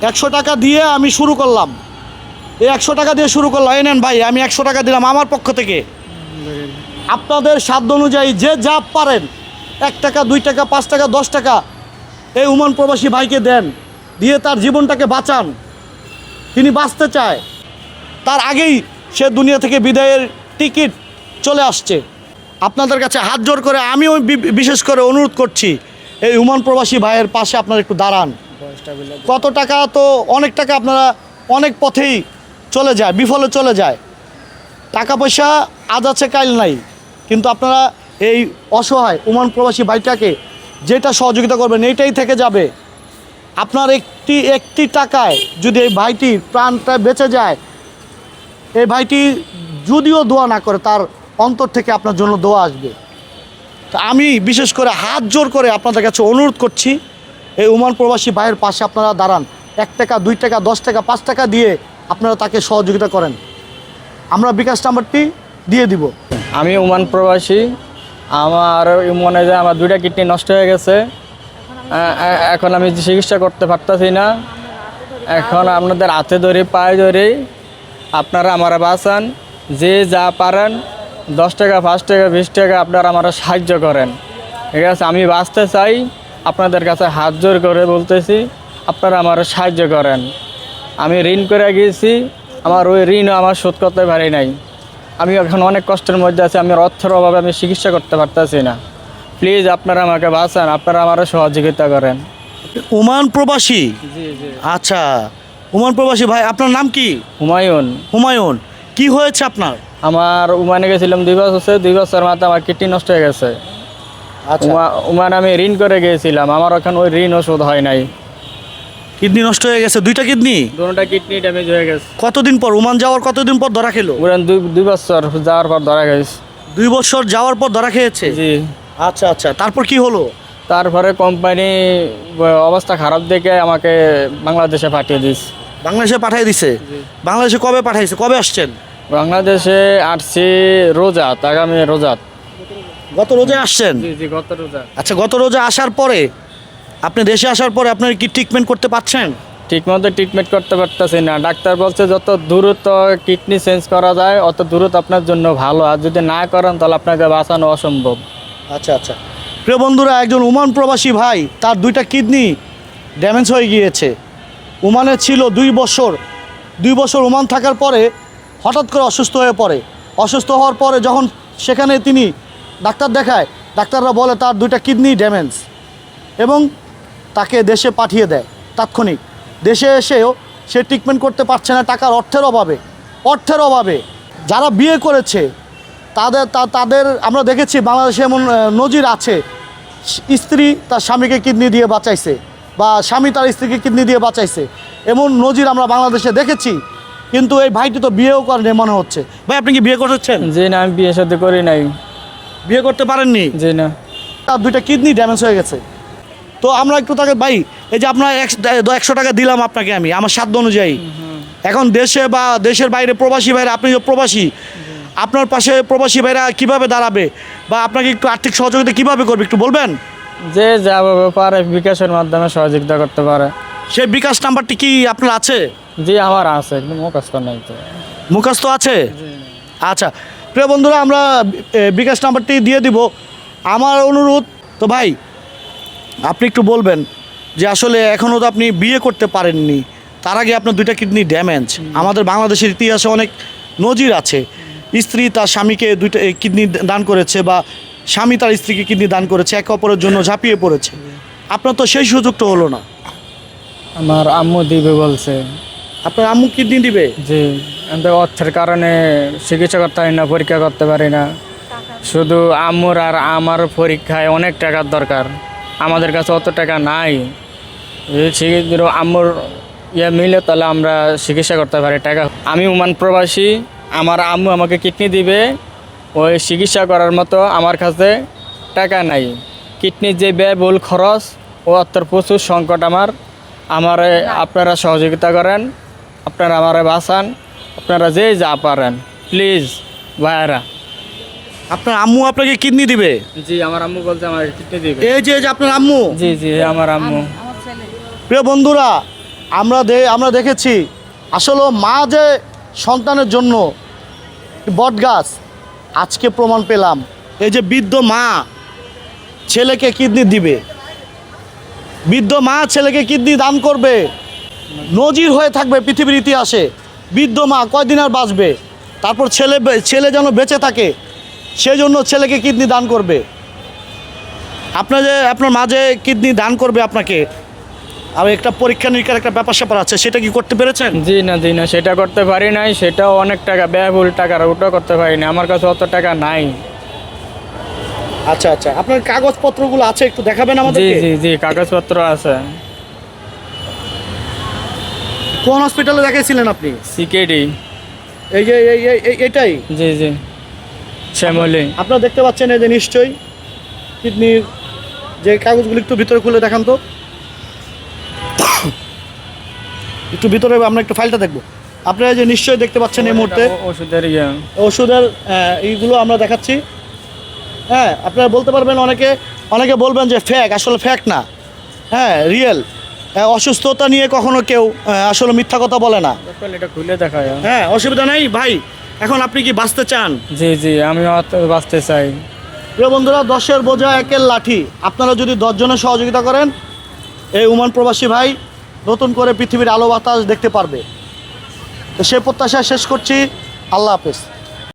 100 টাকা দিয়ে আমি শুরু করলাম, এই 100 টাকা দিয়ে শুরু করলাম। এই নেন ভাই, আমি 100 টাকা দিলাম আমার পক্ষ থেকে। আপনাদের সাধ্য অনুযায়ী যে যা পারেন, 1 টাকা 2 টাকা 5 টাকা 10 টাকা এই ওমান প্রবাসী ভাইকে দেন, দিয়ে তার জীবনটাকে বাঁচান। তিনি বাঁচতে চায়, তার আগেই সে দুনিয়া থেকে বিদায়ের টিকিট চলে আসছে। আপনাদের কাছে হাত জোর করে আমিও বিশেষ করে অনুরোধ করছি, এই ওমান প্রবাসী ভাইয়ের পাশে আপনারা একটু দাঁড়ান। কত টাকা তো অনেক টাকা আপনারা অনেক পথেই চলে যায়, বিফলে চলে যায়। টাকা পয়সা আজ আছে কাল নাই, কিন্তু আপনারা এই অসহায় ওমান প্রবাসী ভাইটাকে যেটা সহযোগিতা করবেন এইটাই থেকে যাবে। আপনার একটি টাকায় যদি এই ভাইটির প্রাণটা বেঁচে যায়, এই ভাইটি যদিও দোয়া না করে তার অন্তর থেকে আপনার জন্য দোয়া আসবে। তা আমি বিশেষ করে হাত জোর করে আপনাদের কাছে অনুরোধ করছি, এই ওমান প্রবাসী ভাইয়ের পাশে আপনারা দাঁড়ান। 1 টাকা 2 টাকা 10 টাকা 5 টাকা দিয়ে আপনারা তাকে সহযোগিতা করেন। আমরা বিকাশ নাম্বারটি দিয়ে দিব। আমি ওমান প্রবাসী, আমার মনে হয় আমার 2টা কিডনি নষ্ট হয়ে গেছে। এখন আমি চিকিৎসা করতে পারতেছি না। এখন আপনাদের হাতে ধরে পায়ে ধরে আপনারা আমার বাঁচান। যে যা পারেন 10 টাকা 5 টাকা 20 টাকা আপনারা আমার সাহায্য করেন, ঠিক আছে? আমি বাঁচতে চাই, আপনাদের কাছে হাত জোর করে বলতেছি, আপনারা আমার সাহায্য করেন। আমি ঋণ করে গিয়েছি, আমার ওই ঋণও আমার শোধ করতে পারি নাই। আমি এখন অনেক কষ্টের মধ্যে আছি, আমি অর্থের অভাবে আমি চিকিৎসা করতে পারতেছি না। প্লিজ আপনারা আমাকে বাঁচান, আপনারা আমারও সহযোগিতা করেন। ওমান প্রবাসী? জি জি। আচ্ছা, ওমান প্রবাসী ভাই, আপনার নাম কি? হুমায়ুন। হুমায়ুন, কি হয়েছে আপনার? আমার ওমানে গেছিলাম 2 বছর হচ্ছে, 2 বছর মাত্র আমার কিডনি নষ্ট হয়ে গেছে। আচ্ছা, ওমানে আমি ঋণ করে গিয়েছিলাম, আমার এখন ওই ঋণও শোধ হয় নাই। কিডনি নষ্ট হয়ে গেছে, 2টা কিডনি? দুটোটা কিডনি ড্যামেজ হয়ে গেছে। কতদিন পর, ওমান যাওয়ার কতদিন পর ধরা খেলো? পুরান 2 বছর যাওয়ার পর ধরা গেছে। 2 বছর যাওয়ার পর ধরা খেয়েছে? জি। আচ্ছা আচ্ছা, তারপর কি হলো? তারপরে কোম্পানি অবস্থা খারাপ দেখে আমাকে বাংলাদেশে পাঠিয়ে দিস। বাংলাদেশে পাঠিয়ে দিছে? বাংলাদেশে কবে পাঠাইছে, কবে আসছেন? বাংলাদেশে আসছি রোজাত, আগামী রোজাত। গত রোজায় আসছেন? জি জি, গত রোজা। আচ্ছা, গত রোজা আসার পরে আপনি দেশে আসার পরে আপনার কি ট্রিটমেন্ট করতে পারছেন? ঠিকমতো ট্রিটমেন্ট করতে পারতেছি না। ডাক্তার বলছে যত দ্রুত কিডনি চেঞ্জ করা যায় অত দ্রুত আপনার জন্য ভালো, আর যদি না করেন তাহলে আপনাকে বাঁচানো অসম্ভব। আচ্ছা আচ্ছা, প্রিয় বন্ধুরা, একজন ওমান প্রবাসী ভাই, তার 2টা কিডনি ড্যামেজ হয়ে গিয়েছে। ওমানে ছিল 2 বছর। 2 বছর ওমান থাকার পরে হঠাৎ করে অসুস্থ হয়ে পড়ে। অসুস্থ হওয়ার পরে যখন সেখানে তিনি ডাক্তার দেখায়, ডাক্তাররা বলে তার 2টা কিডনি ড্যামেজ, এবং তাকে দেশে পাঠিয়ে দেয় তাৎক্ষণিক। দেশে এসেও সে ট্রিটমেন্ট করতে পারছে না টাকার, অর্থের অভাবে। যারা বিয়ে করেছে তাদের আমরা দেখেছি বাংলাদেশে এমন নজির আছে, স্ত্রী তার স্বামীকে কিডনি দিয়ে বাঁচাইছে, বা স্বামী তার স্ত্রীকে কিডনি দিয়ে বাঁচাইছে, এমন নজির আমরা বাংলাদেশে দেখেছি। কিন্তু এই ভাইটি তো বিয়েও করেনি মনে হচ্ছে। ভাই, আপনি কি বিয়ে করেছেন? জি না, আমি বিয়ে সাথে করি নাই। বিয়ে করতে পারেননি? জি না। তার 2টা কিডনি ড্যামেজ হয়ে গেছে। তো আমরা একটু তাকে, ভাই এই যে আপনার 100 টাকা দিলাম আপনাকে আমি আমার সাধ্য অনুযায়ী। এখন দেশে বা দেশের বাইরে প্রবাসী ভাইরা, আপনি যে প্রবাসী, আপনার পাশে প্রবাসী ভাইরা কিভাবে দাঁড়াবে বা আপনাকে একটু আর্থিক সহযোগিতা কিভাবে করবে একটু বলবেন? যে যা পারে বিকাশের মাধ্যমে সহযোগিতা করতে পারে। সেই বিকাশ নাম্বারটি কি আপনার আছে? জি আমার আছে, কিন্তু মুখস্থ নাই তো। মুখস্থ আছে? আচ্ছা, প্রিয় বন্ধুরা, আমরা বিকাশ নাম্বারটি দিয়ে দিব। আমার অনুরোধ, তো ভাই আপনি একটু বলবেন যে আসলে এখনও তো আপনি বিয়ে করতে পারেননি, তার আগে আপনার 2টা কিডনি ড্যামেজ। আমাদের বাংলাদেশের ইতিহাসে অনেক নজির আছে, স্ত্রী তার স্বামীকে 2টা কিডনি দান করেছে, বা স্বামী তার স্ত্রীকে কিডনি দান করেছে, একে অপরের জন্য ঝাঁপিয়ে পড়েছে। আপনার তো সেই সুযোগটা হলো না। আমার আম্মু দিবে বলছে। আপনার আম্মু কিডনি দিবে? জি, কিন্তু অর্থের কারণে চিকিৎসা করতে পারি না, পরীক্ষা করতে পারি না। শুধু আম্মুর আর আমার পরীক্ষায় অনেক টাকার দরকার, আমাদের কাছে অত টাকা নাই। যদি আম্মুর মিলে তাহলে আমরা চিকিৎসা করতে পারি টাকা। আমি ওমান প্রবাসী, আমার আম্মু আমাকে কিডনি দিবে, ওই চিকিৎসা করার মতো আমার কাছে টাকা নাই। কিডনির যে ব্যয়বহুল খরচ, ও অর্থের প্রচুর সংকট আমার আপনারা সহযোগিতা করেন, আপনারা আমারে বাঁচান, আপনারা যে যা পারেন প্লিজ ভাইয়ারা। আপনার আম্মু আপনাকে কিডনি দিবে? জি, আমার আম্মু বলছে আমার কিডনি দিবে। এই যে আপনার আম্মু? জি জি, আমার আম্মু। প্রিয় বন্ধুরা, আমরা দেখেছি আসলে মা যে সন্তানের জন্য বট গাছ, আজকে প্রমাণ পেলাম এই যে বৃদ্ধ মা ছেলেকে কিডনি দিবে, বৃদ্ধ মা ছেলেকে কিডনি দান করবে, নজির হয়ে থাকবে পৃথিবীর ইতিহাসে। বৃদ্ধ মা কয়দিন আর বাঁচবে, তারপর ছেলে যেন বেঁচে থাকে সেই জন্য ছেলেকে কিডনি দান করবে। আপনার মা যে কিডনি দান করবে আপনাকে, আর একটা পরীক্ষা নিরীক্ষার একটা ব্যাপার স্যাপার আছে, সেটা কি করতে পেরেছেন? জি না সেটা করতে পারি নাই, সেটাও অনেক টাকা ব্যয়বহুল টাকার, ওটাও করতে পারি না, আমার কাছে অত টাকা নাই। আচ্ছা আচ্ছা, আপনার কাগজপত্রগুলো আছে, একটু দেখাবেন জি আমাদেরকে? জি জি কাগজপত্র আছে। কোন হসপিটালে দেখাইছিলেন আপনি? সিকেডি। এই যে এটাই? জি জি শ্যামলী। আপনারা দেখতে পাচ্ছেন এই যে নিশ্চয়ই কিডনির যে কাগজগুলো, একটু ভিতরে খুলে দেখান তো, একটু ভিতরে আমরা একটু ফাইলটা দেখবো। আপনারা যে নিশ্চয়ই দেখতে পাচ্ছেন এই মুহূর্তে ওষুধের ওষুধের এইগুলো আমরা দেখাচ্ছি। হ্যাঁ, আপনারা বলতে পারবেন, অনেকে বলবেন যে ফেক, আসলে ফেক না, হ্যাঁ রিয়েল। অসুস্থতা নিয়ে কখনো কেউ আসলে মিথ্যা কথা বলে না। এটা খুলে দেখা যায়। হ্যাঁ, অসুবিধা নেই ভাই। এখন আপনি কি বাঁচতে চান? জি জি আমি বাঁচতে চাই। প্রিয় বন্ধুরা, 10-এর বোঝা 1-এর লাঠি, আপনারা যদি 10 জনের সহযোগিতা করেন, এই ওমান প্রবাসী ভাই নতুন করে পৃথিবীর আলো বাতাস দেখতে পারবে। তো সে প্রত্যাশা শেষ করছি। আল্লাহ হাফেজ।